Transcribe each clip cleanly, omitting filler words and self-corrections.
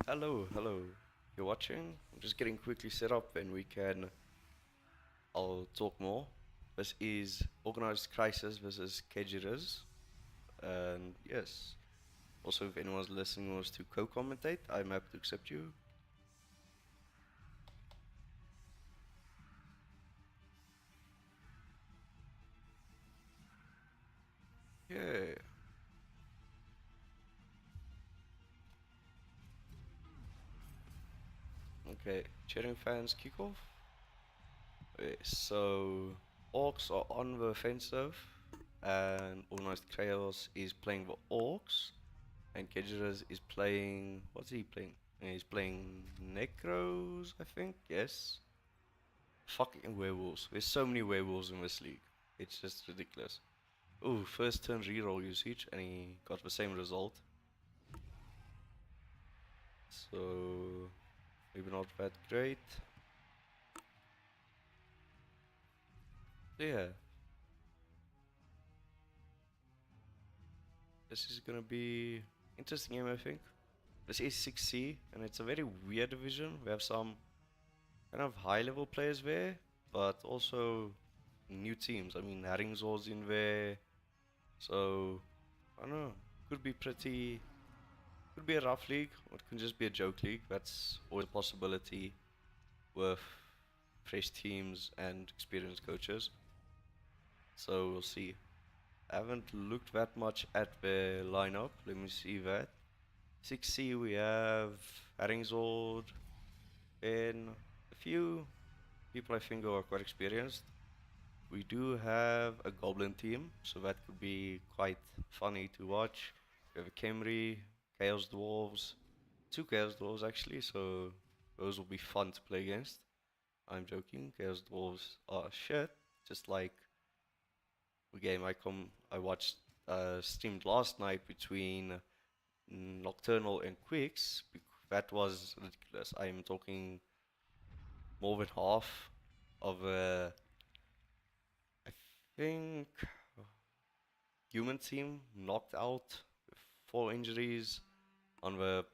Hello. You're watching? I'm just getting quickly set up and I'll talk more. This is Organized Crisis versus Kejiruze. And yes, also if anyone's listening wants to co-commentate, I'm happy to accept you. Yeah. Okay, cheering fans kick off. Okay, so Orcs are on the offensive and Organized Chaos is playing the Orcs. And Kejiruze is playing. What's he playing? He's playing Necros, I think. Yes. Fucking werewolves. There's so many werewolves in this league. It's just ridiculous. Oh, first turn reroll usage, and he got the same result. So maybe not that great. Yeah, this is gonna be interesting game, I think. This is 6C, and it's a very weird division. We have some kind of high-level players there, but also new teams. I mean, Herring's in there, so I don't know. Could be pretty. Could be a rough league, or it can just be a joke league. That's always a possibility with fresh teams and experienced coaches. So we'll see. I haven't looked that much at the lineup. Let me see that. 6C we have Herring's and a few people I think are quite experienced. We do have a Goblin team, so that could be quite funny to watch. We have a Khemri, Chaos Dwarves, two Chaos Dwarves actually, so those will be fun to play against. I'm joking, Chaos Dwarves are shit, just like the game I watched streamed last night between Nocturnal and Quicks. That was ridiculous. I'm talking more than half of I think human team knocked out with 4 injuries. On the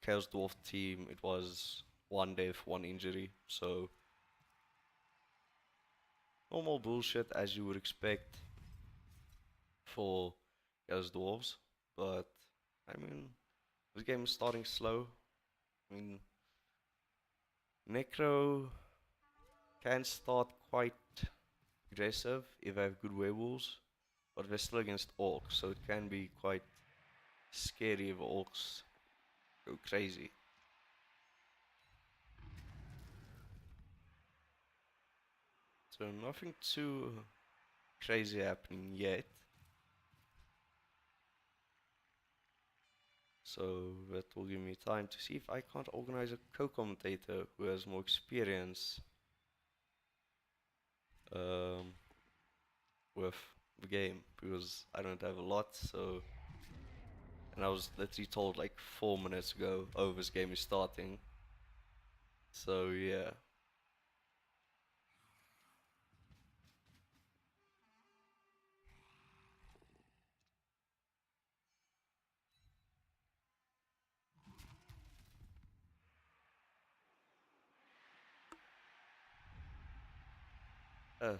Chaos Dwarf team, it was 1 death, 1 injury. So normal bullshit as you would expect for Chaos Dwarves. But I mean, this game is starting slow. I mean, Necro can start quite aggressive if they have good werewolves, but they're still against orcs, so it can be quite scary if orcs go crazy. So nothing too crazy happening yet. So that will give me time to see if I can't organize a co-commentator who has more experience um, with the game, because I don't have a lot. So, and I was literally told like 4 minutes ago, oh, this game is starting. So yeah.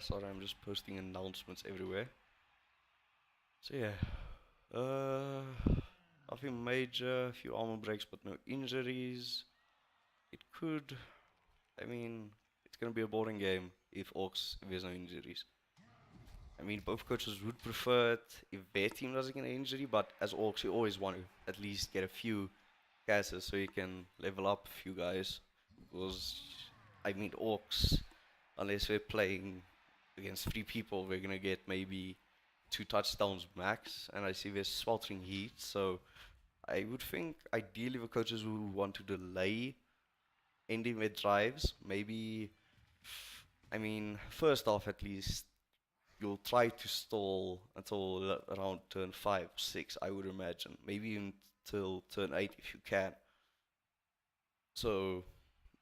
Sorry, I'm just posting announcements everywhere. So yeah, uh, nothing major, a few armor breaks, but no injuries. It could, I mean, it's gonna be a boring game if there's no injuries. I mean, both coaches would prefer it if their team doesn't get an injury, but as Orcs, you always want to at least get a few casters so you can level up a few guys. Because, I mean, Orcs, unless we're playing against 3 people, we're gonna get maybe 2 touchdowns max, and I see there's sweltering heat, so I would think ideally the coaches would want to delay ending their drives. Maybe, I mean, first off, at least you'll try to stall until around turn 5 or 6, I would imagine. Maybe even till turn 8 if you can. So,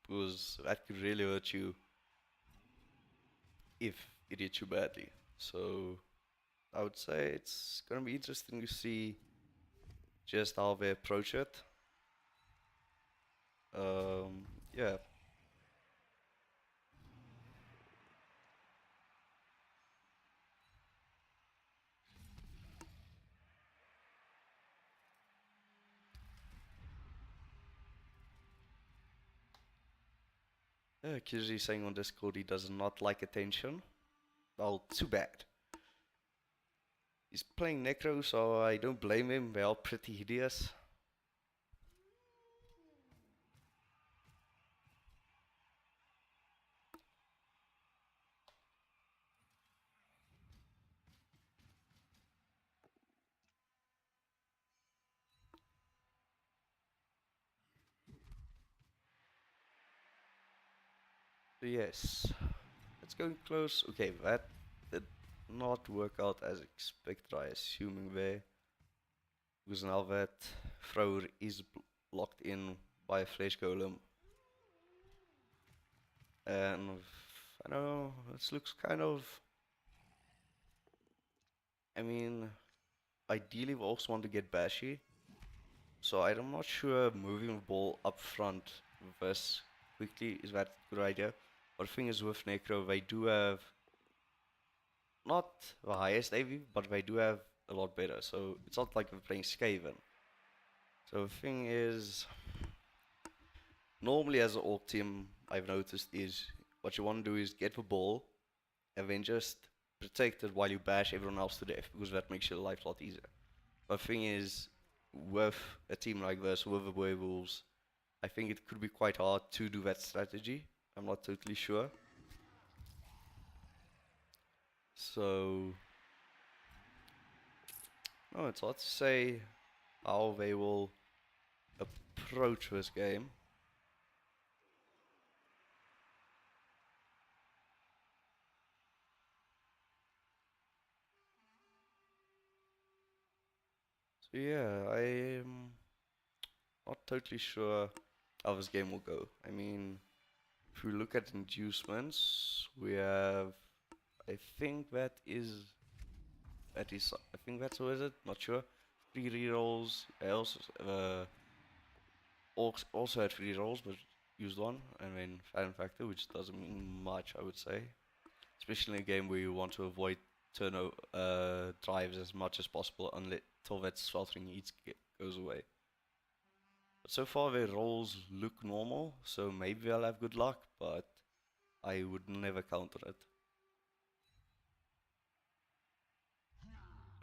because that could really hurt you if it hits you badly. So, I would say it's gonna be interesting to see just how they approach it. Yeah. Kejiruze saying on Discord he does not like attention. Well, too bad. He's playing necro, so I don't blame him. They're all pretty hideous. So yes, it's going close. Okay, that did not work out as expected, I assuming there. Because now that Thrower is locked in by a flesh golem. And I don't know, this looks kind of. I mean, ideally we also want to get bashy. So I'm not sure moving the ball up front this quickly is that a good idea. But the thing is with Necro, they do have not the highest AV, but they do have a lot better. So it's not like we're playing Skaven. So the thing is, normally as an orc team, I've noticed is what you want to do is get the ball and then just protect it while you bash everyone else to death, because that makes your life a lot easier. But the thing is, with a team like this, with the werewolves, I think it could be quite hard to do that strategy. I'm not totally sure. So, no, it's hard to say how they will approach this game. So yeah, I'm not totally sure how this game will go. I mean, if we look at inducements, we have, I think I think that's what is it? Not sure. 3 rerolls. I also had 3 rolls, but used one, and then Fan Factor, which doesn't mean much, I would say. Especially in a game where you want to avoid turnover drives as much as possible until that sweltering heat goes away. But so far their rolls look normal, so maybe I'll have good luck, but I would never count on it.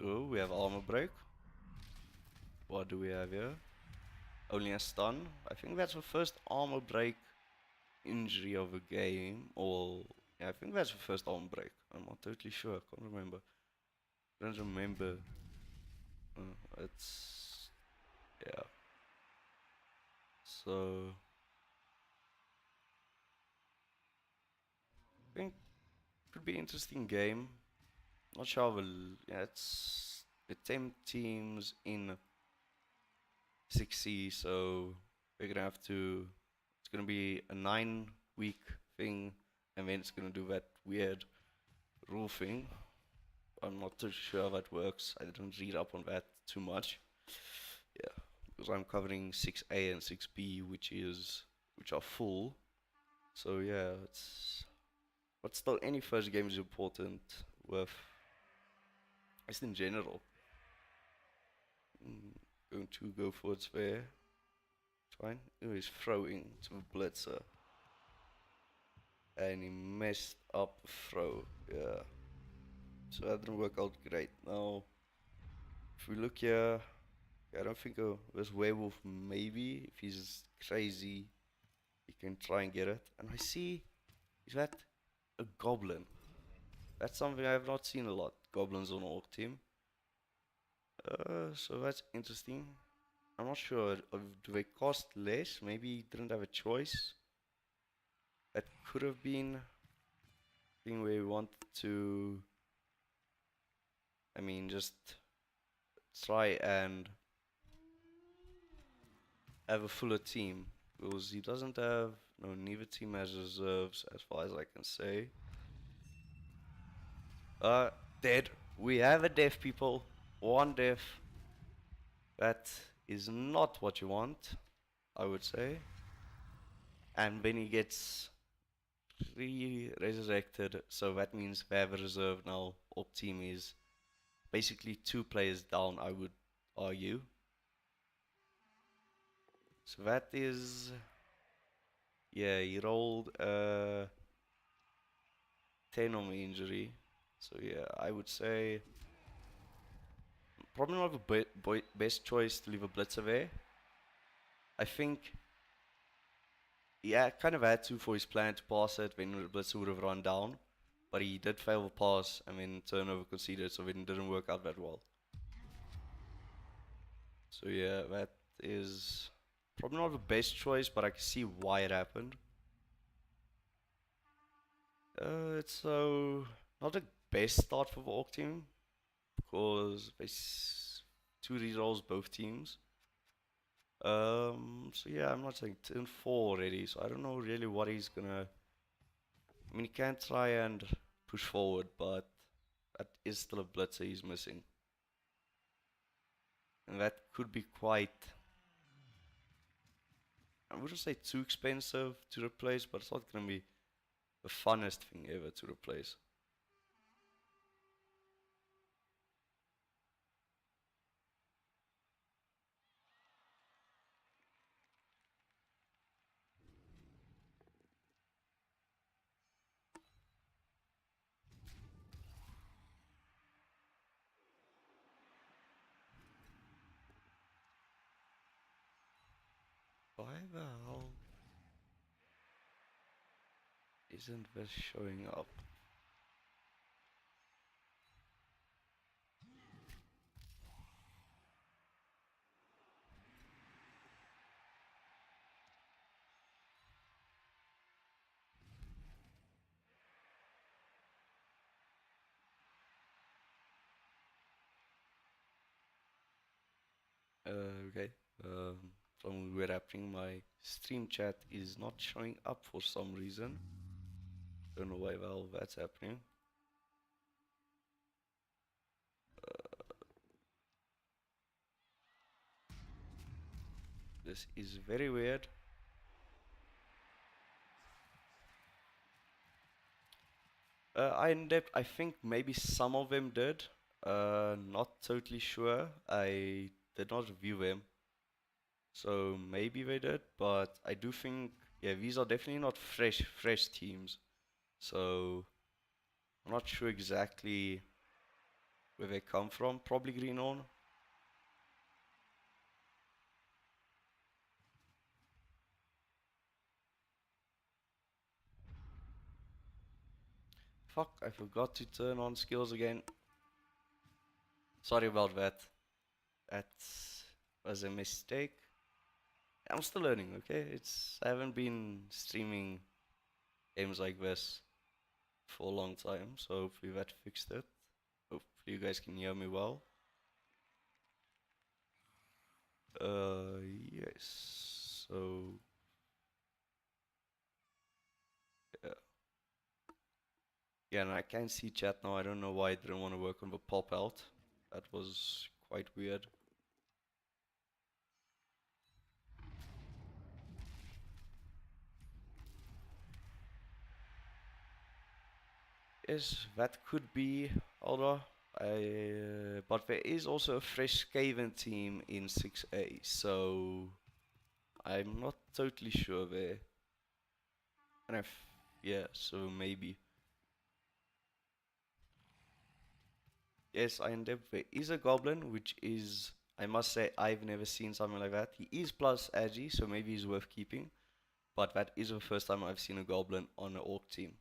Oh, we have armor break. What do we have here? Only a stun. I think that's the first armor break injury of a game, or yeah, I think that's the first armor break. I'm not totally sure. I can't remember. I don't remember. It's yeah. So I think it could be an interesting game. Not sure. Yeah, it's the 10 teams in 6C, so we're gonna have to. It's gonna be a 9-week thing, and then it's gonna do that weird rule thing. I'm not too sure how that works. I didn't read up on that too much. Yeah, because I'm covering 6A and 6B, which are full. So yeah, it's. But still, any first game is important with. Just in general. Going to go for its there. Fine. Oh, he's throwing to the blitzer. And he messed up the throw. Yeah. So that didn't work out great. Now, if we look here, I don't think this werewolf, maybe, if he's crazy, he can try and get it. And I see, is that a goblin? That's something I have not seen a lot. Goblins on orc team. So that's interesting. I'm not sure. Do they cost less? Maybe he didn't have a choice. That could have been a thing where we wanted to. I mean, just try and have a fuller team. Because he doesn't have. No, neither team has reserves, as far as I can say. Dead. We have a death, people. One death. That is not what you want, I would say. And when he gets re-resurrected, so that means they have a reserve now. Orc team is basically 2 players down, I would argue. So that is, yeah, he rolled 10 on the injury. So yeah, I would say probably not the best choice to leave a blitzer there. I think kind of had to for his plan to pass it when the blitzer would have run down, but he did fail the pass and then turnover conceded, so it didn't work out that well. So yeah, that is probably not the best choice, but I can see why it happened. It's so not the best start for the Orc team because they 2 rerolls both teams. So yeah, I'm not saying turn 4 already, so I don't know really what he's gonna. I mean, he can try and push forward, but that is still a blitzer he's missing, and that could be quite. I wouldn't say too expensive to replace, but it's not gonna be the funnest thing ever to replace. Why the hell isn't this showing up? Okay. From where happening, my stream chat is not showing up for some reason. Don't know why well that's happening. This is very weird. I think maybe some of them did. Not totally sure. I did not review them. So maybe they did, but I do think, yeah, these are definitely not fresh teams. So I'm not sure exactly where they come from. Probably Green On. Fuck, I forgot to turn on skills again. Sorry about that. That was a mistake. I'm still learning, okay? I haven't been streaming games like this for a long time, so hopefully that fixed it. Hopefully you guys can hear me well. Yes. So yeah. Yeah, and I can see chat now. I don't know why I didn't want to work on the pop out. That was quite weird. Yes, that could be Alda. But there is also a fresh Skaven team in 6A, so I'm not totally sure there. And yeah, so maybe. Yes, I endeavor. There is a goblin, which is, I must say, I've never seen something like that. He is plus agi, so maybe he's worth keeping. But that is the first time I've seen a goblin on an orc team.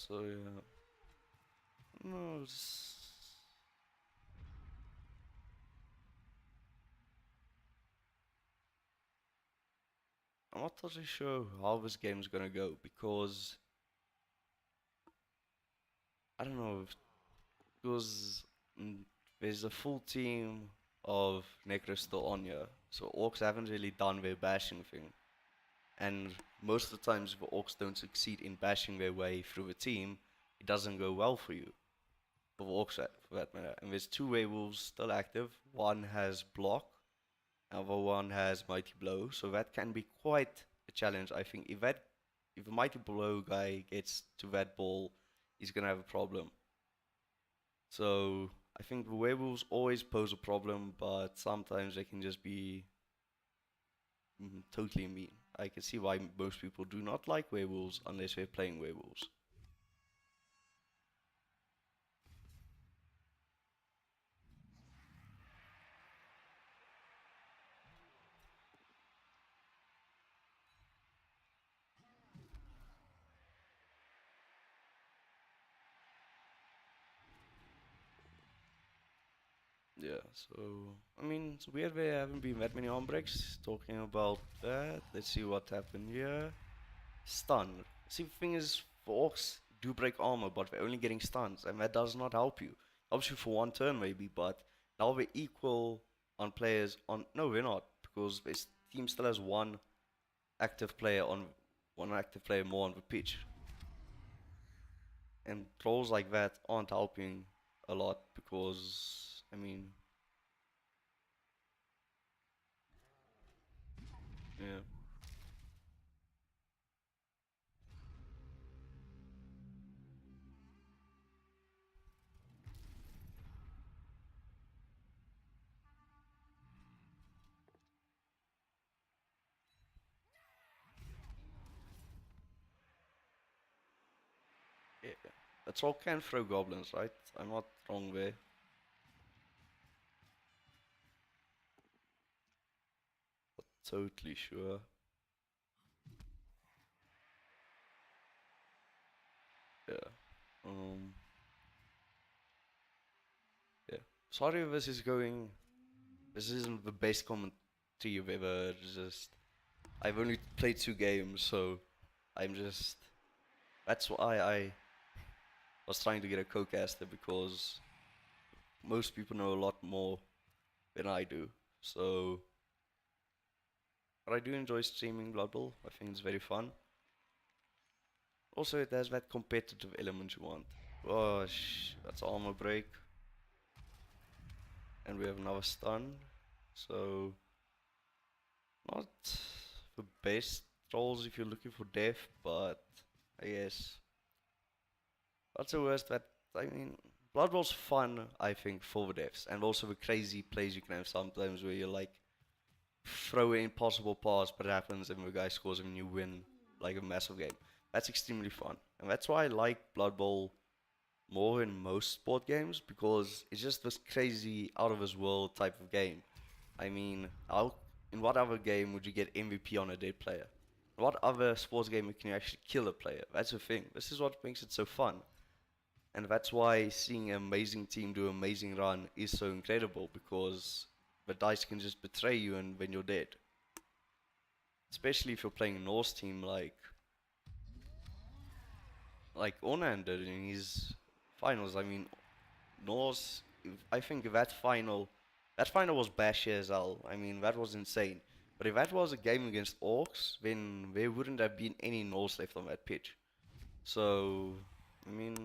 So yeah, no, I'm not totally sure how this game's gonna go because I don't know because mm, there's a full team of necro still on here, so orcs haven't really done their bashing thing, and most of the times the orcs don't succeed in bashing their way through a team, it doesn't go well for you. For orcs, for that matter. And there's two werewolves still active. One has block, other one has mighty blow. So that can be quite a challenge. I think if a mighty blow guy gets to that ball, he's gonna have a problem. So I think the werewolves always pose a problem, but sometimes they can just be totally mean. I can see why most people do not like werewolves unless they're playing werewolves. Yeah, so I mean, it's weird there haven't been that many arm breaks. Talking about that, let's see what happened here. Stun. See, the thing is, for orcs do break armor, but they're only getting stuns, and that does not help you. Helps you for one turn maybe, but now we're equal on players on. No, we're not, because this team still has one active player more on the pitch, and trolls like that aren't helping a lot because I mean, yeah. Yeah. A troll can throw goblins, right? I'm not wrong there. Totally sure. Yeah. Um. Yeah. Sorry if this is going. This isn't the best commentary you've ever. Just. I've only played 2 games, so I'm just. That's why I was trying to get a co-caster because most people know a lot more than I do. So. But I do enjoy streaming Blood Bowl. I think it's very fun. Also, it has that competitive element you want. Oh, that's armor break. And we have another stun. So, not the best trolls if you're looking for death, but I guess that's the worst. That I mean, Blood Bowl's fun, I think, for the deaths, and also the crazy plays you can have sometimes where you like throw an impossible pass, but it happens, and the guy scores and you win like a massive game. That's extremely fun, and that's why I like Blood Bowl more in most sport games because it's just this crazy out of this world type of game. I mean, in what other game would you get MVP on a dead player? What other sports game can you actually kill a player? That's the thing. This is what makes it so fun. And that's why seeing an amazing team do an amazing run is so incredible because the dice can just betray you and when you're dead. Especially if you're playing a Norse team like Onan did in his finals. I mean, Norse. I think that final was bashy as hell. I mean, that was insane. But if that was a game against Orcs, then there wouldn't have been any Norse left on that pitch. So, I mean,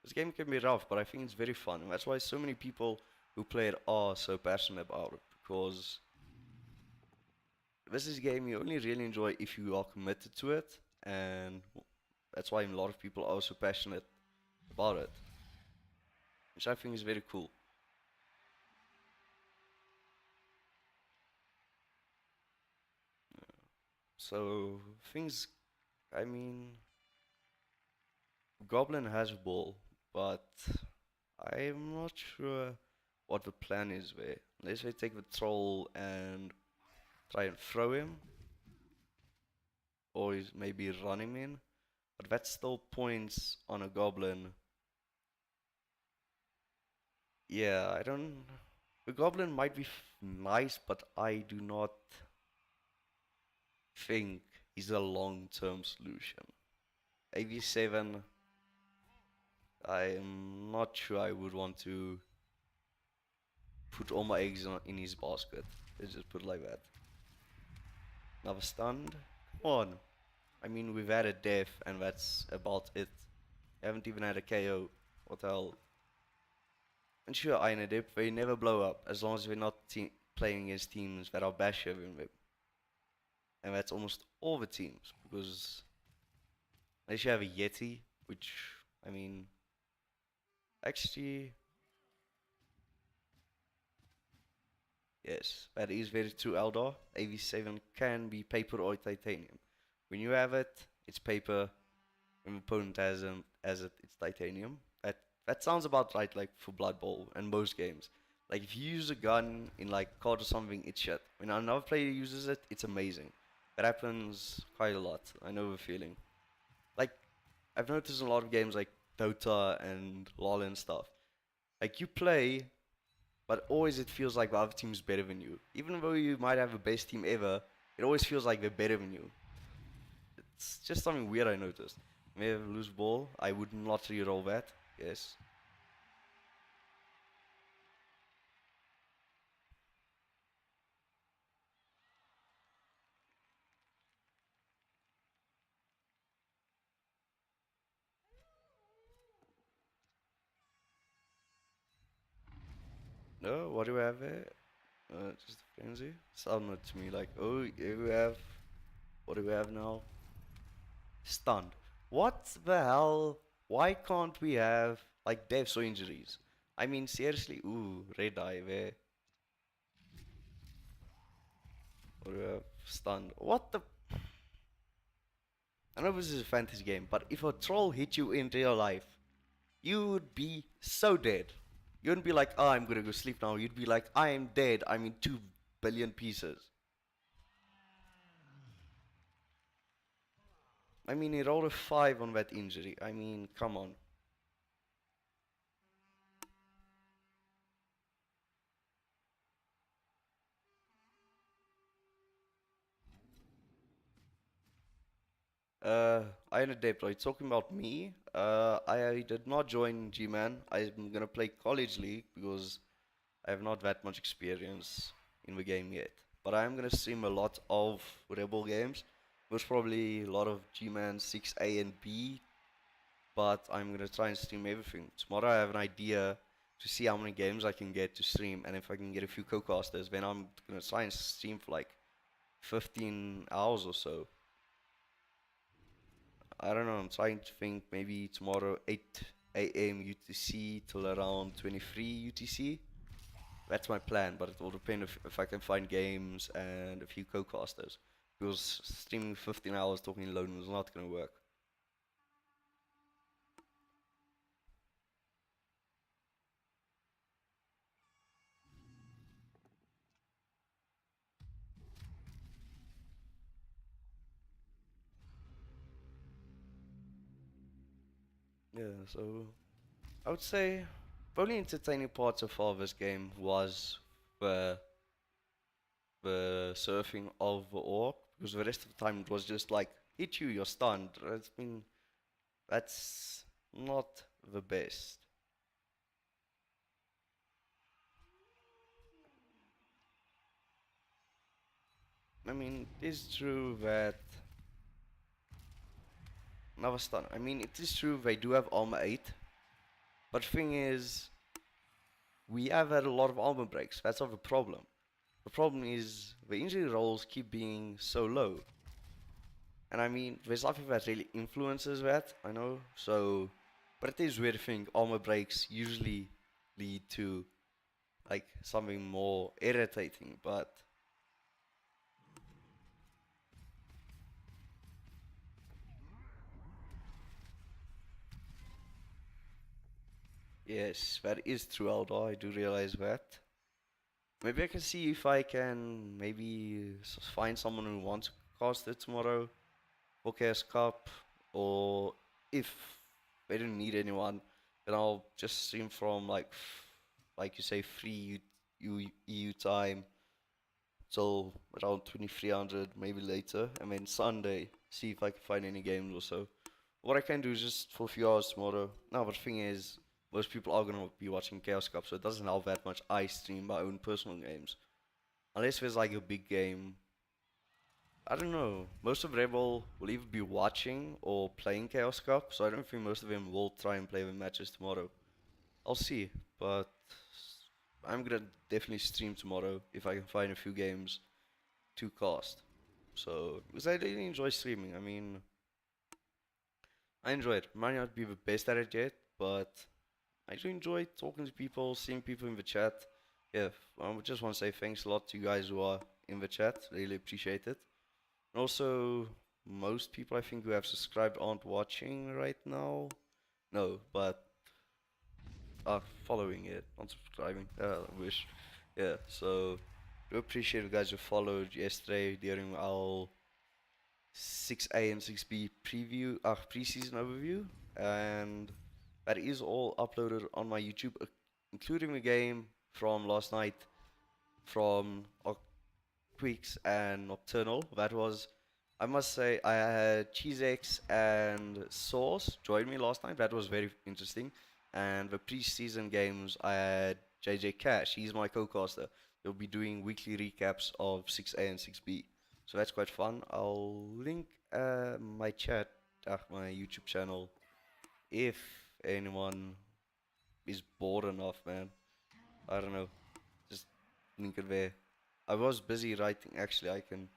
this game can be rough, but I think it's very fun. And that's why so many people who play it are so passionate about it. Because this is a game you only really enjoy if you are committed to it. And that's why a lot of people are so passionate about it. Which I think is very cool. So things, I mean, Goblin has a ball, but I'm not sure what the plan is there. Unless they take the troll and try and throw him, or maybe run him in, but that still points on a Goblin. Yeah, I don't. The Goblin might be nice, but I do not think he's a long-term solution. AV7, I'm not sure I would want to put all my eggs in his basket. Let's just put it like that. Another stunned. Come on. I mean, we've had a death, and that's about it. You haven't even had a KO. What the hell? And sure, I in a dip, they never blow up as long as we're not playing against teams that are bash heavy in web. And that's almost all the teams because unless you have a Yeti, which I mean, actually, yes, that is very true, Eldar. AV7 can be paper or titanium. When you have it, it's paper. When the opponent has it, it's titanium. That sounds about right, like for Blood Bowl and most games. Like if you use a gun in like COD or something, it's shit. When another player uses it, it's amazing. That happens quite a lot. I know the feeling. Like I've noticed in a lot of games like Dota and LoL and stuff. Like you play, but always it feels like the other team's better than you. Even though you might have the best team ever, it always feels like they're better than you. It's just something weird I noticed. May have lose ball. I would not re-roll that. Yes. No, what do we have there? Just a frenzy. Sounded to me like, oh, here we have. What do we have now? Stunned. What the hell? Why can't we have like deaths or injuries? I mean, seriously. Ooh, red eye there. What do we have? Stunned. What the? I know this is a fantasy game, but if a troll hit you in real life, you would be so dead. You wouldn't be like, oh, I'm gonna go sleep now. You'd be like, I am dead. I'm in 2 billion pieces. I mean, he rolled a 5 on that injury. I mean, come on. I had a deploy. Talking about me, I did not join GMan. I'm gonna play College League because I have not that much experience in the game yet. But I'm gonna stream a lot of Rebel games. Most probably a lot of GMan 6A and B. But I'm gonna try and stream everything. Tomorrow I have an idea to see how many games I can get to stream, and if I can get a few co-casters, then I'm gonna try and stream for like 15 hours or so. I don't know, I'm trying to think maybe tomorrow 8 a.m. UTC till around 23 UTC. That's my plan, but it will depend if I can find games and a few co-casters. Because streaming 15 hours talking alone is not gonna work. Yeah, so I would say the only entertaining part so far of this game was the the surfing of the orc, because the rest of the time it was just like hit you, you're stunned. That's not the best. I mean, it is true that another stun. I mean, it is true they do have armor 8, but the thing is, we have had a lot of armor breaks. That's not the problem. The problem is the injury rolls keep being so low. And I mean, there's nothing that really influences that, I know. So, but it is weird to think armor breaks usually lead to like something more irritating. But yes, that is true, Aldo. I do realize that. Maybe I can see if I can maybe find someone who wants to cast it tomorrow for KS Cup, or if they don't need anyone, then I'll just stream from like you say, free EU time till around 2300, maybe later, and then Sunday see if I can find any games or so. What I can do is just for a few hours tomorrow. Now, but the thing is, most people are gonna be watching Chaos Cup, so it doesn't help that much. I stream my own personal games, unless there's like a big game. I don't know. Most of Rebel will either be watching or playing Chaos Cup, so I don't think most of them will try and play the matches tomorrow. I'll see, but I'm gonna definitely stream tomorrow if I can find a few games to cast. So, because I really enjoy streaming. I mean, I enjoy it. Might not be the best at it yet, but I do enjoy talking to people, seeing people in the chat. Yeah, I just want to say thanks a lot to you guys who are in the chat. Really appreciate it. And also, most people I think who have subscribed aren't watching right now. No, but are following it, not subscribing. I wish. Yeah, so do appreciate you guys who followed yesterday during our 6A and 6B preview, preseason overview, and that is all uploaded on my YouTube, including the game from last night from Tweaks and Nocturnal. That was, I must say, I had CheeseX and Sauce join me last night. That was very interesting. And the preseason games, I had JJ Cash. He's my co-caster. They'll be doing weekly recaps of 6A and 6B. So that's quite fun. I'll link my chat, my YouTube channel, if anyone is bored enough, man. I don't know. Just link it there. I was busy writing, actually, I can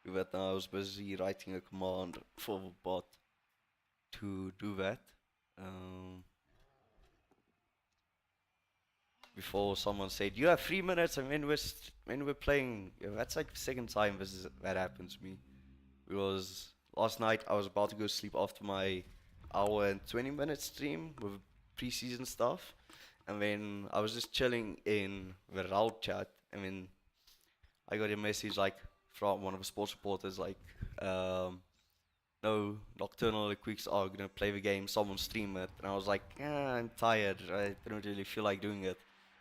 do that now. I was busy writing a command for the bot to do that. Um, Before someone said, "You have 3 minutes," and when we're playing, yeah, that's like the second time that happened to me. Because last night I was about to go sleep after my hour and 20-minute stream with preseason stuff, and then I was just chilling in the route chat, and then I got a message like from one of the sports reporters like, no, Nocturnal Quicks are gonna play the game, someone stream it. And I was like, yeah, I'm tired, I don't really feel like doing it.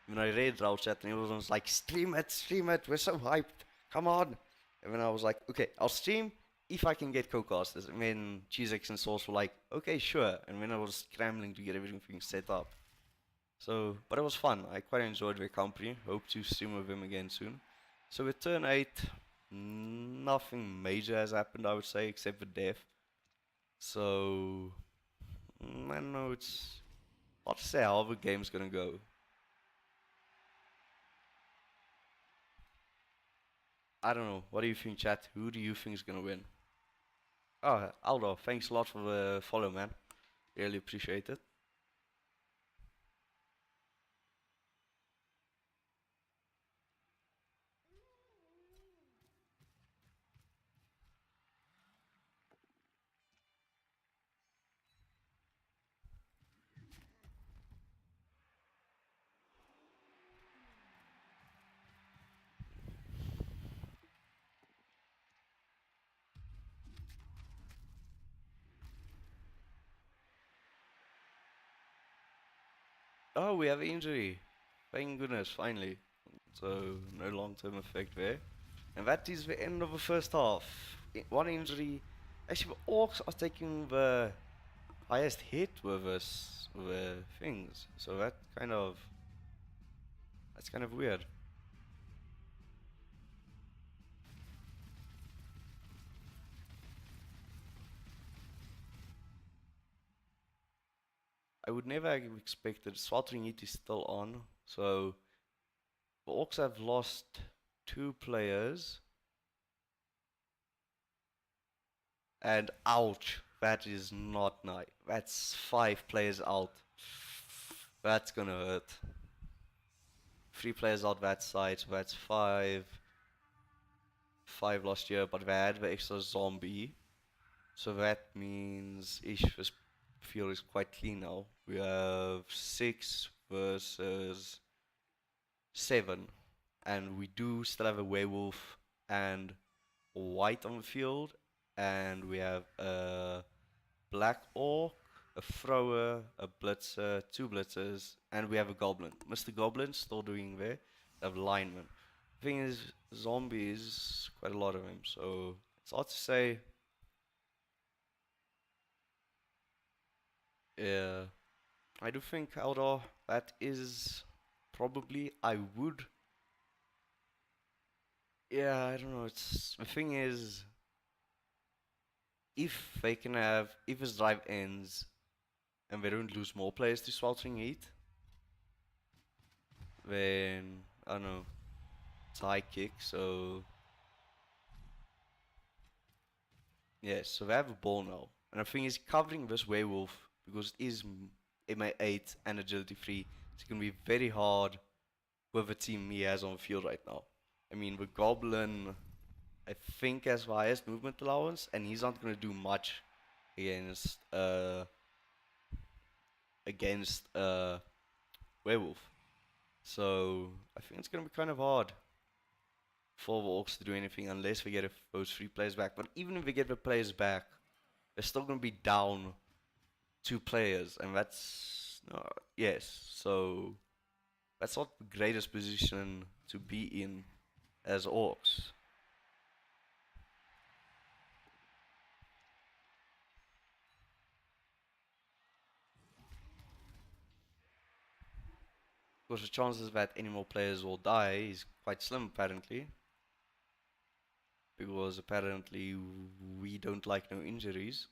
When I read route chat and everyone was like, stream it, we're so hyped, come on. And then I was like, okay, I'll stream if I can get co-casters. And then CheeseX and Sauce were like, okay, sure. And then I was scrambling to get everything set up. So, but it was fun. I quite enjoyed their company. Hope to stream with them again soon. So with turn 8, nothing major has happened, I would say, except for death. So, I don't know, it's hard to say how the game's gonna go. I don't know. What do you think, chat? Who do you think is gonna win? Oh, Aldo, thanks a lot for the follow, man. Really appreciate it. Oh, we have injury. Thank goodness, finally. So, no long-term effect there. And that is the end of the first half. One injury. Actually, the Orcs are taking the highest hit with us, with things. So that's kind of weird. I would never have expected. Sweltering Heat is still on, so the Orcs have lost 2 players, and ouch, that is not nice. That's 5 players out. That's gonna hurt. 3 players out that side, so that's five. 5 last year, but they had the extra zombie, so that means this field is quite clean now. We have 6 versus 7, and we do still have a werewolf and white on the field, and we have a black orc, a thrower, a blitzer, 2 blitzers, and we have a goblin. Mr. Goblin still doing there. We have lineman. The thing is, zombies, quite a lot of them, so it's hard to say. Yeah, I do think Eldar, that is probably I would. Yeah, I don't know. It's the thing is. if they can have, if his drive ends and they don't lose more players to sweltering heat, then I don't know, it's a high kick. So yeah, so they have a ball now, and I think he's covering this werewolf because it is MA8 and agility 3. It's gonna be very hard with the team he has on the field right now. I mean, the Goblin, I think, has the highest movement allowance, and he's not gonna do much against werewolf. So I think it's gonna be kind of hard for the Orcs to do anything unless we get those 3 players back. But even if we get the players back, they're still gonna be down 2 players, and that's yes. So that's not the greatest position to be in as Orcs. Because the chances that any more players will die is quite slim, apparently. Because apparently we don't like no injuries.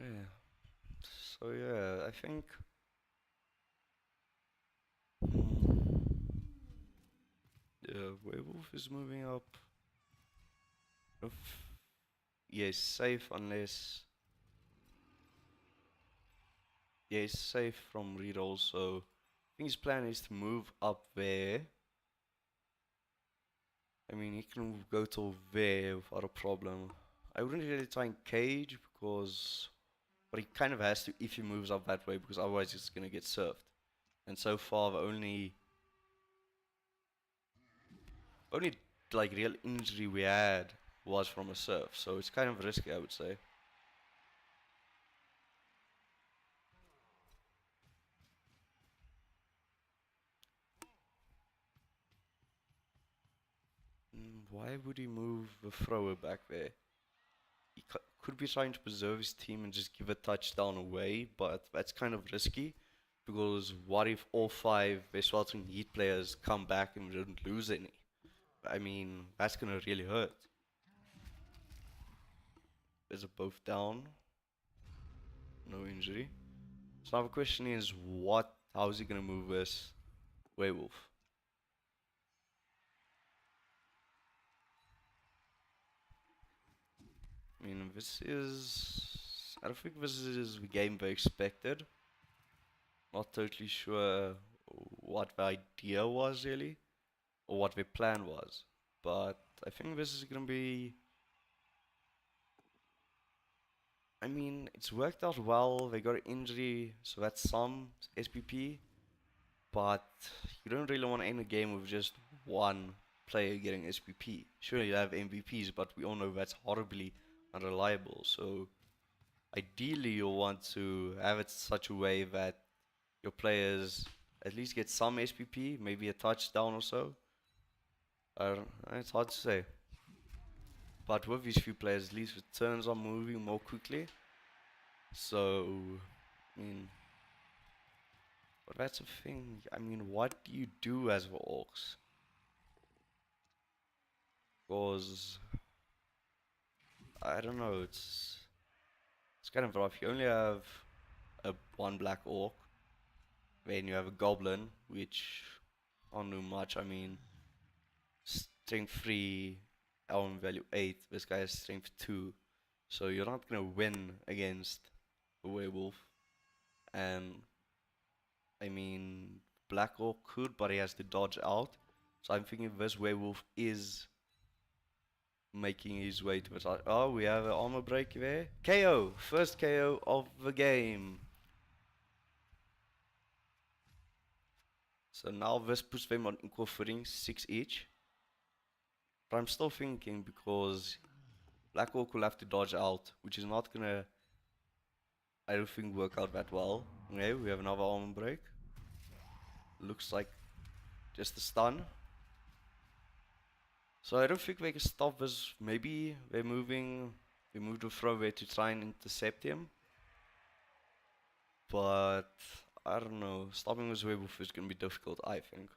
Yeah. So yeah, I think. The werewolf is moving up. Yes, safe unless. Yeah, he's safe from reroll, so I think his plan is to move up there. I mean, he can go to there without a problem. I wouldn't really try and cage because, but he kind of has to if he moves up that way because otherwise he's gonna get surfed. And so far, the only like real injury we had was from a surf, so it's kind of risky, I would say. Why would he move the thrower back there? He could be trying to preserve his team and just give a touchdown away, but that's kind of risky because what if all 5 Westweltering Heat players come back and we don't lose any? I mean, that's gonna really hurt. Is it both down? No injury. So now the question is, how is he gonna move this werewolf? I mean, I don't think this is the game they expected. Not totally sure what the idea was really, or what their plan was. But I think this is gonna be. I mean, it's worked out well. They got an injury, so that's some SPP. But you don't really want to end a game with just one player getting SPP. Sure, you have MVPs, but we all know that's horribly unreliable. So ideally, you'll want to have it such a way that your players at least get some SPP, maybe a touchdown or so. It's hard to say. But with these few players, at least the turns are moving more quickly. So, I mean, but that's the thing. I mean, what do you do as the Orcs? Because I don't know. It's kind of rough. You only have one black orc. Then you have a goblin, which I don't do much. I mean, strength 3, element value 8. This guy has strength 2. So you're not gonna win against a werewolf. And I mean, Black Orc could, but he has to dodge out. So I'm thinking this werewolf is making his way to the side. Oh, we have an armor break there. KO! First KO of the game. So now this puts them on equal footing, 6 each. But I'm still thinking because Black Orc will have to dodge out, which is not gonna, I don't think, work out that well. Okay, we have another armor break. looks like just a stun. So I don't think they can stop this. Maybe they moved the throwaway to try and intercept him. But I don't know. Stopping this werewolf is gonna be difficult, I think.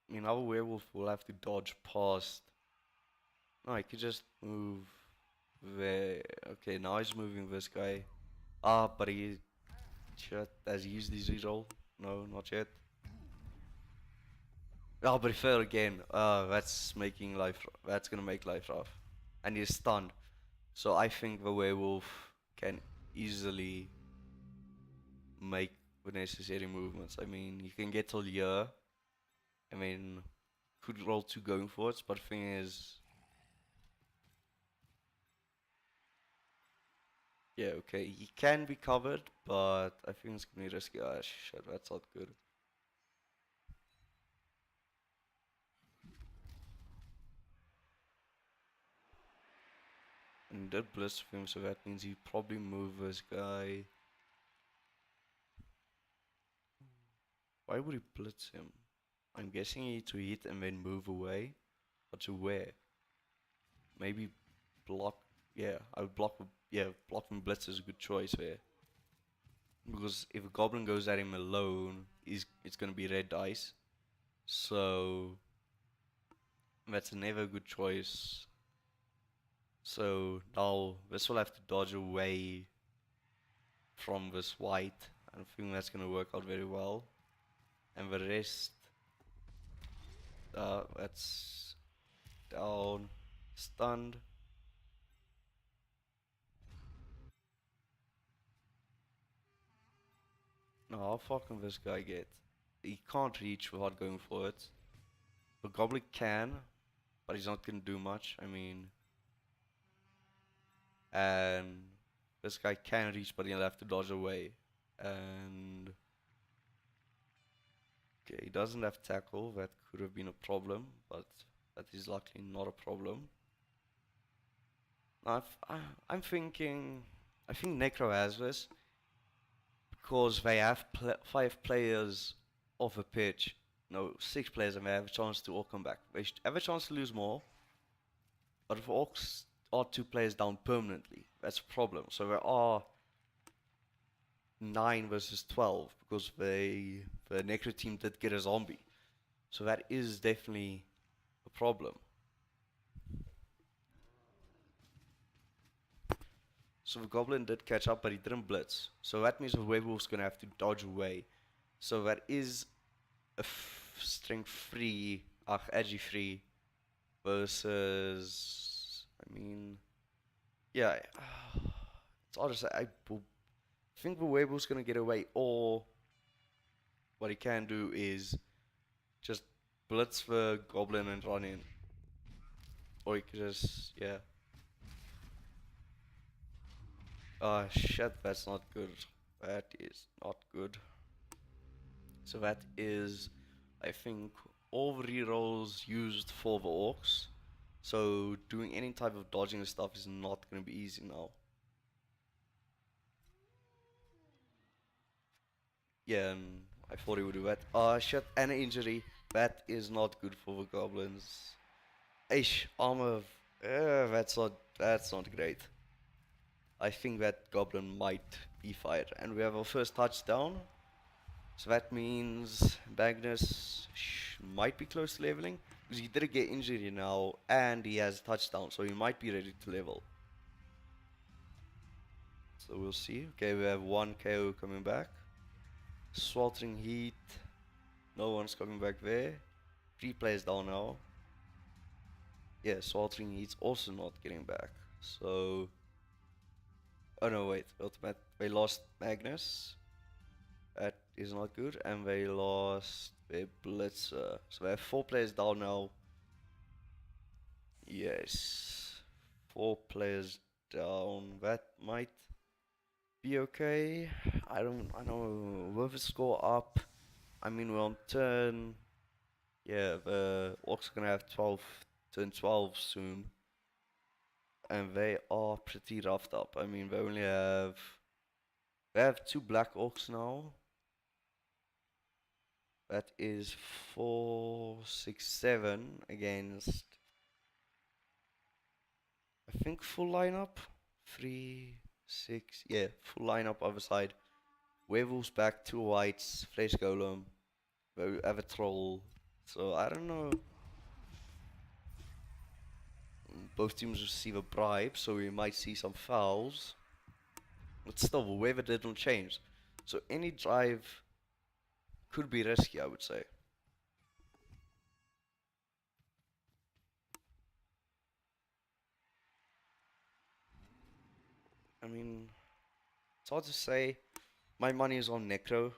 I mean, our werewolf will have to dodge past. No, he could just move there. Okay, now he's moving this guy. Ah, but he. Shit, has he used his reroll? No, not yet. Oh, but he fell again. That's making life. That's gonna make life rough. And he's stunned. So I think the werewolf can easily make the necessary movements. I mean, you can get till here. I mean, could roll two going forwards, but the thing is, yeah, okay, he can be covered, but I think it's gonna be risky. Ah, shit, that's not good. And he did blitz with him, so that means he probably move this guy. Why would he blitz him? I'm guessing he to hit and then move away. But to where? Maybe block. Yeah, I would block. Yeah, blocking blitz is a good choice there. Because if a goblin goes at him alone, it's gonna be red dice. So that's never a good choice. So now this will have to dodge away from this white. I don't think that's gonna work out very well. And the rest, that's down, stunned. No, how far can this guy get? He can't reach without going for it. The goblin can, but he's not gonna do much. I mean, and this guy can reach, but he'll have to dodge away. And okay, he doesn't have tackle. That could have been a problem, but that is luckily not a problem. Now, I'm thinking, I think Necro has this because they have 5 players off a pitch. No, 6 players, and they have a chance to all come back. They have a chance to lose more, but if Orcs are 2 players down permanently, that's a problem. So there are 9 versus 12 because the Necro team did get a zombie. So that is definitely a problem. So the Goblin did catch up, but he didn't blitz. So that means the Werewolf's gonna have to dodge away. So that is a strength 3, agi 3 versus. I mean, yeah, it's hard to say. I think the Werewolf's gonna get away, or what he can do is just blitz the Goblin and run in. Or he could just, yeah. Shit, that's not good. That is not good. So that is, I think, all rerolls used for the Orcs. So doing any type of dodging stuff is not going to be easy now. Yeah, and I thought he would do that. Shit, and an injury. That is not good for the Goblins. Eish, armor. That's not great. I think that Goblin might be fired. And we have our first touchdown. So that means Magnus might be close to leveling. Because he did get injury now. And he has touchdown. So he might be ready to level. So we'll see. Okay, we have 1 KO coming back. Sweltering Heat. No one's coming back there. 3 players down now. Yeah, Sweltering Heat's also not getting back. So... Oh no, wait. Ultimate. They lost Magnus. That is not good. And they lost their Blitzer. So they have 4 players down now. Yes. 4 players down. That might be okay. I know with the score up. I mean, we're on turn. Yeah, the Orcs are gonna have 12, turn 12 soon, and they are pretty roughed up. I mean, they have two Black Orcs now. That is 4, 6, 7 against, I think, full lineup. 3, 6, yeah, full lineup other side. Werewolves back, two whites, Fresh Golem, we have a troll. So I don't know. Both teams receive a bribe, so we might see some fouls. But still, the weather didn't change. So any drive could be risky, I would say. I mean, it's hard to say. My money is on necro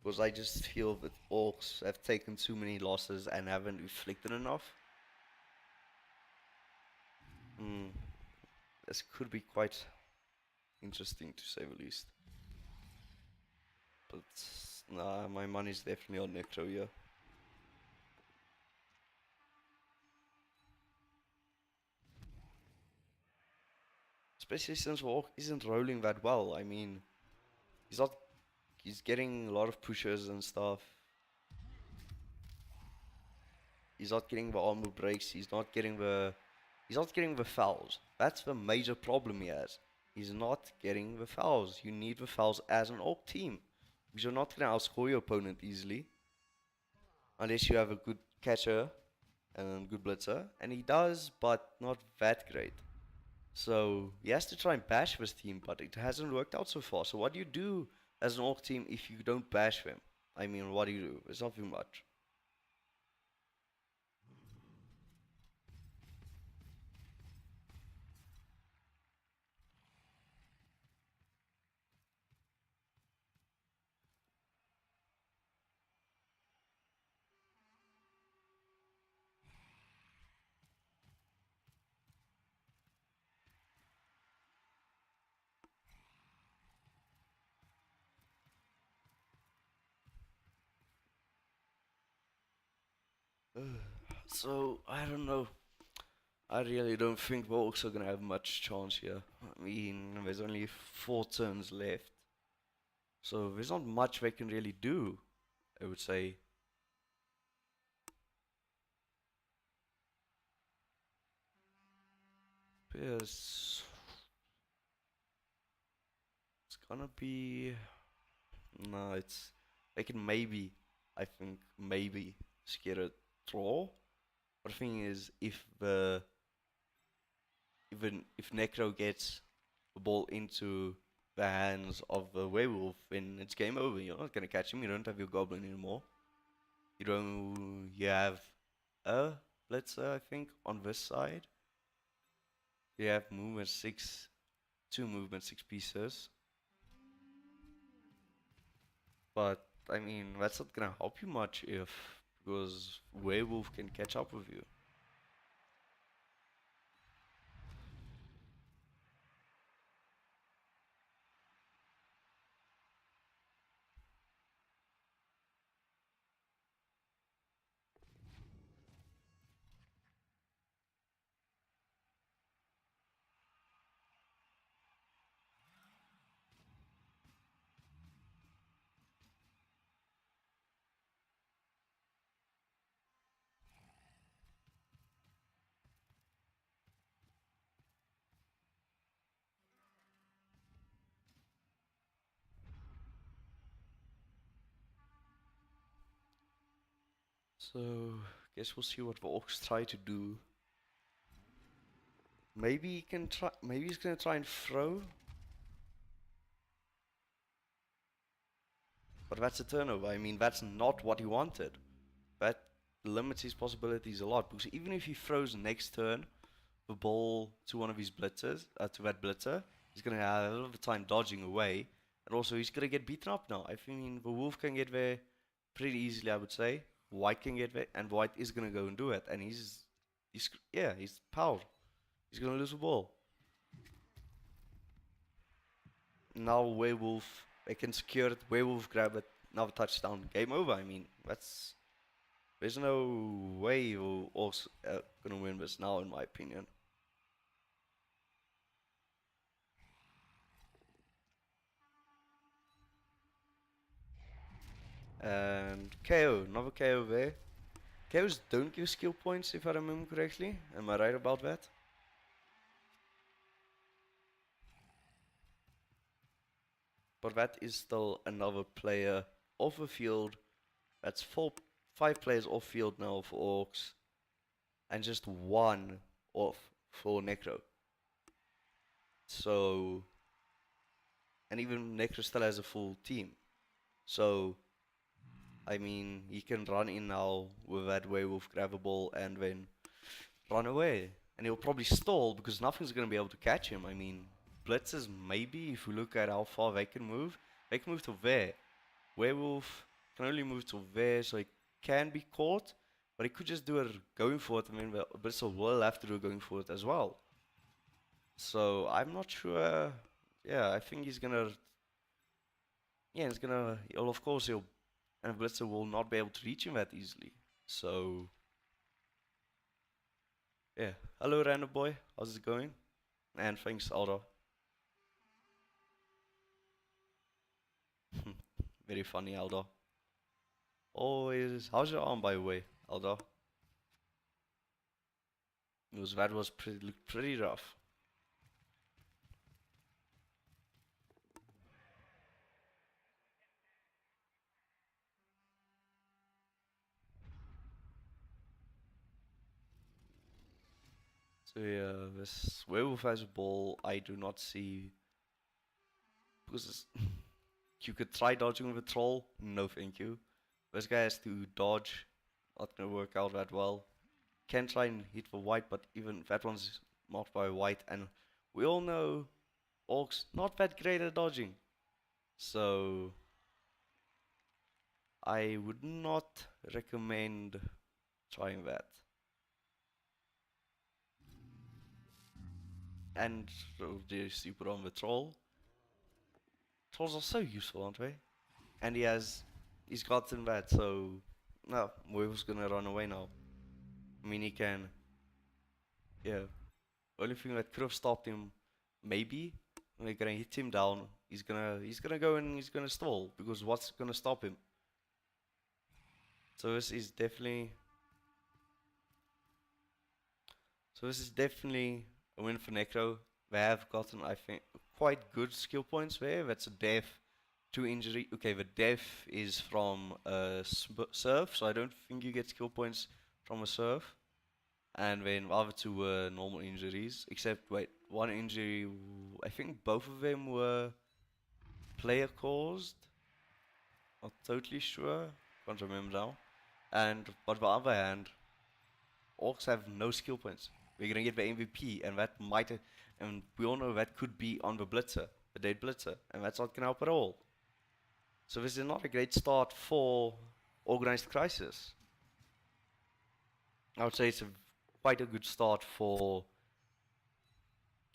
because I just feel that orcs have taken too many losses and haven't inflicted enough. This could be quite interesting to say the least. But nah, my money's definitely on necro here. Especially since Orc isn't rolling that well. I mean, he's not. He's getting a lot of pushes and stuff. He's not getting the armor breaks. He's not getting the fouls. That's the major problem he has. He's not getting the fouls. You need the fouls as an Orc team because you're not gonna outscore your opponent easily unless you have a good catcher and good blitzer, and he does, but not that great. So he has to try and bash this team, but it hasn't worked out so far. So what do you do as an Orc team if you don't bash them? I mean, what do you do? It's nothing much. So I don't know. I really don't think we're also gonna have much chance here. I mean, there's only 4 turns left, so there's not much they can really do. I would say. Yes, it's gonna be. No, it's. They can maybe. I think maybe get a draw. But the thing is, if Necro gets the ball into the hands of the werewolf, then it's game over. You're not gonna catch him. You don't have your goblin anymore. You don't. You have a blitzer, I think, on this side. You have movement six, two movement 6 pieces. But I mean, that's not gonna help you much if because werewolf can catch up with you. So, guess we'll see what the orcs try to do. Maybe he can try. Maybe he's gonna try and throw, but that's a turnover. I mean, that's not what he wanted. That limits his possibilities a lot because even if he throws next turn the ball to one of his blitzers, to that blitzer, he's gonna have a lot of time dodging away, and also he's gonna get beaten up now. I mean, the wolf can get there pretty easily, I would say. White can get there, and White is gonna go and do it, and he's powered. He's gonna lose the ball. Now Werewolf, they can secure it. Werewolf grab it. another touchdown, game over. I mean, there's no way you're also gonna win this now, in my opinion. And KO, another KO there. KOs don't give skill points, if I remember correctly. Am I right about that? But that is still another player off the field. That's 5 players off field now for Orcs, and just 1 off for Necro. So, and even Necro still has a full team. So, I mean, he can run in now with that werewolf, grab a ball, and then run away. And he'll probably stall because nothing's going to be able to catch him. I mean, blitzers, maybe, if we look at how far they can move to there. Werewolf can only move to there, so he can be caught, but he could just do it going for it. I mean, the blitzer will have to do it going for it as well. So I'm not sure. Yeah, I think he's gonna. Yeah, he's gonna. He'll, of course, and the blitzer will not be able to reach him that easily. So yeah. Hello, random boy. How's it going? And thanks, Aldo. Very funny, Aldo. Always. How's your arm, by the way, Aldo? That was looked pretty rough. So yeah, this werewolf has a ball. I do not see because you could try dodging with a troll. No, thank you. This guy has to dodge. Not gonna work out that well. Can try and hit for white, but even that one's marked by white, and we all know orcs not that great at dodging. So I would not recommend trying that. And so there's you put on the troll. Trolls are so useful, aren't they? And he's gotten that, so no, Wolf's gonna run away now. I mean, he can, yeah. Only thing that could have stopped him, maybe, when they're gonna hit him down, he's gonna go and he's gonna stall, because what's gonna stop him? So this is definitely, a win for Necro. They have gotten, I think, quite good skill points there. That's a death, 2 injury. Okay, the death is from a surf, so I don't think you get skill points from a surf. And then the other 2 were normal injuries, except, wait, 1 injury, I think both of them were player caused. Not totally sure, can't remember now. But on the other hand, Orcs have no skill points. We're gonna get the MVP, and that might, and we all know that could be on the Blitzer, the dead Blitzer, and that's not gonna help at all. So this is not a great start for Organized Crisis. I would say it's quite a good start for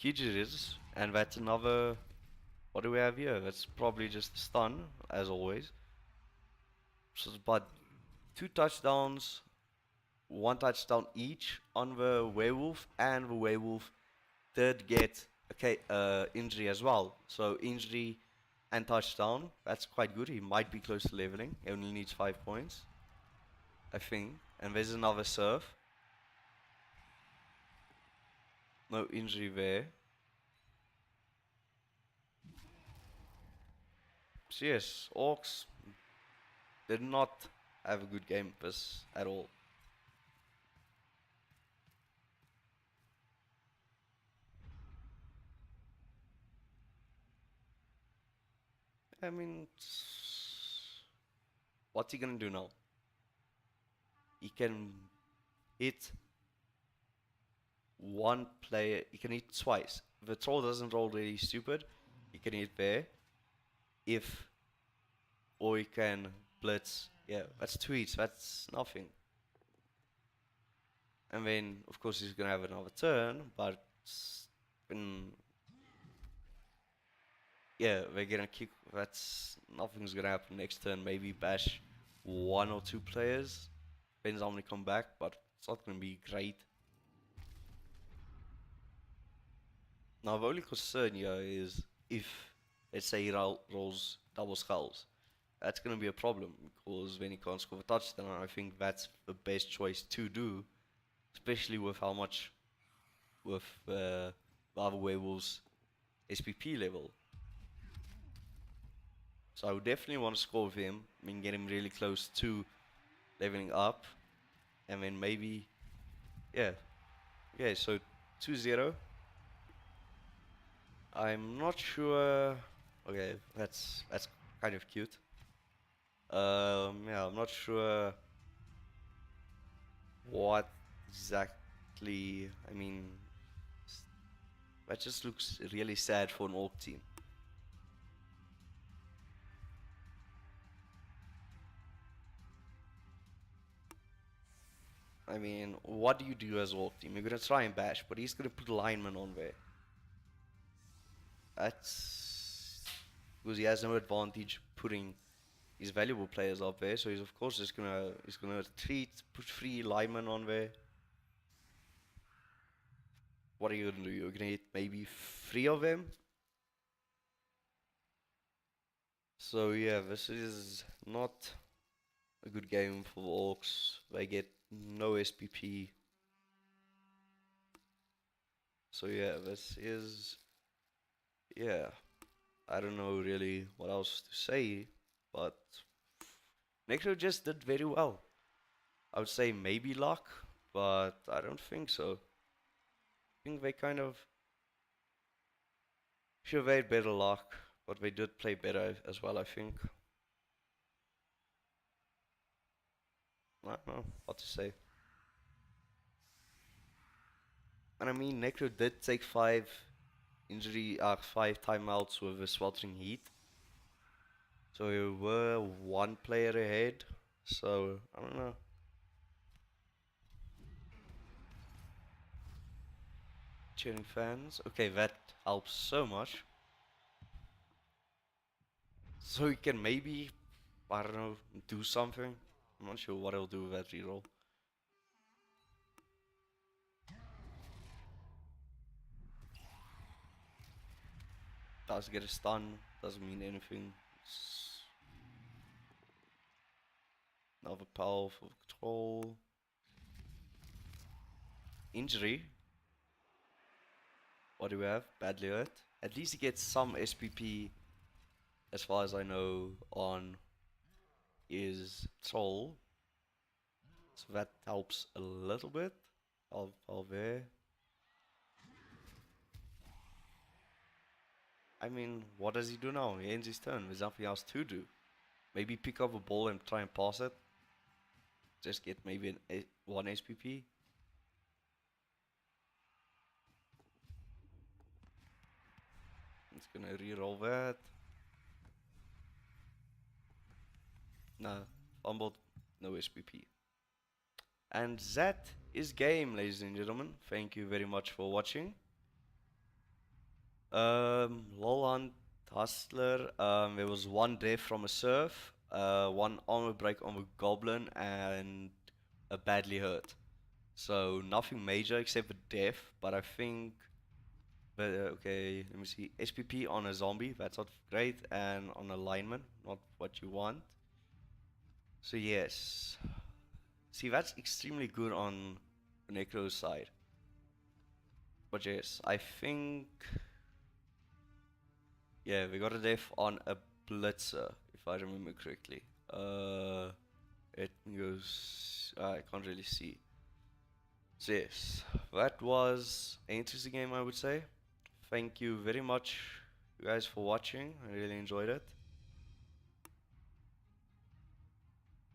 Kejiruze, and that's another. What do we have here? That's probably just stun, as always. So, but 2 touchdowns, 1 touchdown each on the werewolf, and the werewolf did get injury as well. So injury and touchdown, that's quite good. He might be close to leveling. He only needs 5 points, I think. And there's another surf. No injury there. So yes, Orcs did not have a good game this at all. I mean, what's he gonna do now? He can hit 1 player, he can hit twice. If the troll doesn't roll really stupid, he can hit there. Or he can blitz. Yeah, that's 2 hits, that's nothing. And then, of course, he's gonna have another turn, but Yeah, they're gonna kick. That's nothing's gonna happen next turn. Maybe bash one or two players. Depends how many come back, but it's not gonna be great. Now the only concern here is if, let's say, he rolls double skulls. That's gonna be a problem because when he can't score a touchdown, I think that's the best choice to do, especially with how much with the other werewolves SPP level. So I would definitely want to score with him. I mean, get him really close to leveling up, and then maybe, yeah, yeah. So 2-0. I'm not sure. Okay, that's kind of cute. Yeah, I'm not sure what exactly. I mean, that just looks really sad for an orc team. I mean, what do you do as orc team? You're gonna try and bash, but he's gonna put lineman on there. That's because he has no advantage putting his valuable players up there. So he's of course just gonna retreat, put three linemen on there. What are you gonna do? You're gonna hit maybe three of them. So yeah, this is not a good game for the orcs. They get no SPP. So yeah, this is, yeah, I don't know really what else to say, but necro just did very well. I would say maybe luck, but I don't think so. I think they kind of should have had better luck, but they did play better as well, I think. I don't know what to say. And I mean, necro did take five timeouts with the sweltering heat. So we were one player ahead. So I don't know. Cheering fans. Okay, that helps so much. So he can maybe, I don't know, do something. I'm not sure what he'll do with that reroll. Does get a stun, doesn't mean anything. It's another powerful control. Injury. What do we have? Badly hurt. At least he gets some SPP, as far as I know, on his troll. So that helps a little bit. I'll there. I mean, what does he do now? He ends his turn. There's nothing else to do. Maybe pick up a ball and try and pass it. Just get maybe one SPP. It's gonna reroll that. Nah, fumbled, no SPP. And that is game, ladies and gentlemen. Thank you very much for watching. Lol Hustler. There was one death from a surf, one armor break on the goblin, and a badly hurt. So nothing major except the death. But I think, but okay, let me see. SPP on a zombie, that's not great, and on a lineman, not what you want. So yes, see that's extremely good on Necro's side. But yes, I think, yeah, we got a death on a blitzer, if I remember correctly. It goes, I can't really see. So yes, that was an interesting game, I would say. Thank you very much, you guys, for watching. I really enjoyed it.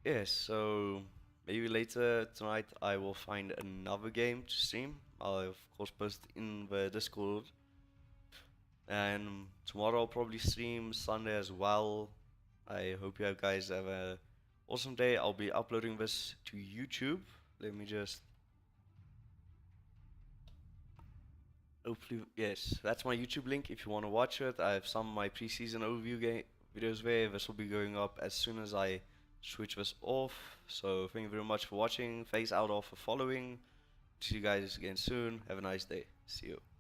Yes, so maybe later tonight I will find another game to stream. I'll of course post in the Discord. And tomorrow I'll probably stream, Sunday as well. I hope you guys have a awesome day. I'll be uploading this to YouTube. Let me just Hopefully, yes. That's my YouTube link if you want to watch it. I have some of my preseason overview game videos there. This will be going up as soon as I switch this off. So thank you very much for watching. Phase out of for following. See you guys again soon. Have a nice day. See you.